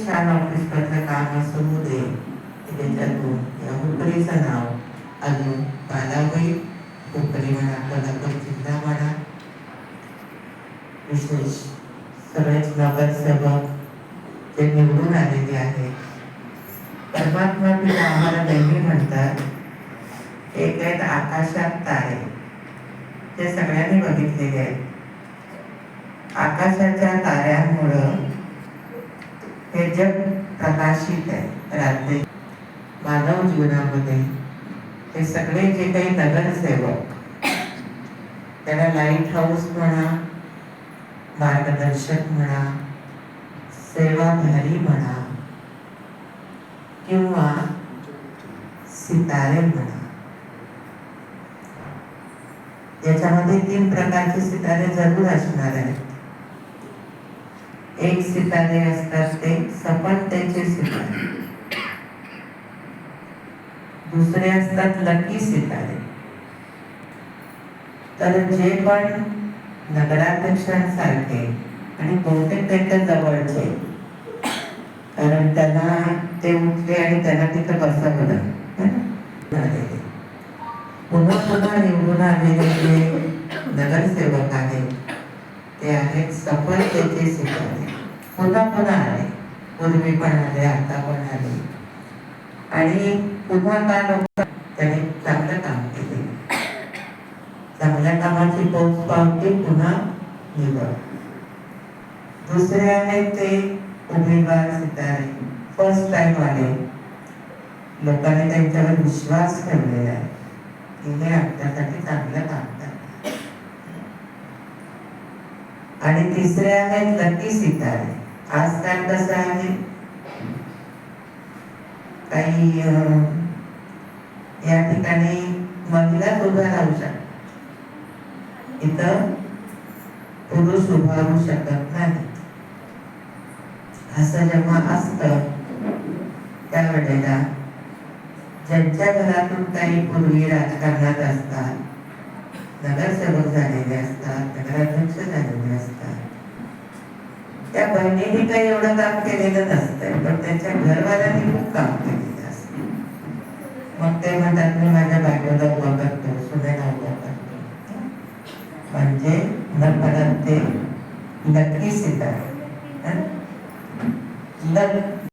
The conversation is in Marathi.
छान ऑफिसमधलं काम असू दे की त्याच्यातून या हुपरीचं नाव अजून बालाबाई हुपरी म्हणा, कोल्हापूर जिल्हा म्हणा, विशेष सगळेच नगरसेवक जे निवडून आलेले आहेत. परमात्मा पिता आम्हाला नेहमी म्हणतात, एक आहेत आकाशात तारे, ते सगळ्यांनी बघितलेले आहेत. आकाशाच्या ताऱ्यांमुळं हे जग प्रकाशित आहे. रात्री मानव जीवनामध्ये हे सगळे जे काही नगरसेवक, त्याला लाईट हाऊस म्हणा, मार्गदर्शक म्हणा, सेवाधारी म्हणा किंवा सितारे म्हणा, याच्यामध्ये 3 प्रकारचे सितारे जरूर असणार आहेत. एक सितारे असतात ते सफलतेचे सितारे, दुसरे असतात लकी सितारे. तर जे पण नगराध्यक्षांसारखे आणि बहुतेक त्याच्या जवळचे, कारण त्यांना ते उठले आणि त्यांना तिथं बसवलं, पुन्हा पुन्हा निवडून आलेले जे नगरसेवक आहेत ते आहेत सफलतेचे सितारे. पुन्हा पुन्हा आले, पूर्वी पण आले, आता पण आले. आणि पुन्हा का लोक त्यांनी चांगलं काम केले, चांगल्या कामाची पोचपावती पुन्हा निवड. दुसरे आहेत ते उमेदवार सितारे, फर्स्ट टाइम आले, लोकांनी त्यांच्यावर विश्वास ठेवलेला आहे की हे आपल्यासाठी चांगलं काम करतात. आणि तिसरे आहेत लकी सितारे. आजकाल कसं आहे, काही या ठिकाणी महिला उभ्या राहू शकतात, इथं पुरुष उभा राहू शकत नाही. असं जेव्हा असतं त्यावेळेला ज्यांच्या घरातून काही पूर्वी राजकारणात असतात, नगरसेवक झालेले असतात, नगराध्यक्ष झालेले असतात, त्या बहिणीने काही एवढं काम केलेलं नसतं, पण त्यांच्या घरवाल्यांनी खूप काम केलेलं असतं. मग ते म्हणतात मी माझ्या बायकोला उभा करतो, सुनेला उभा करतो, म्हणजे नकळत ते लकी सितारे.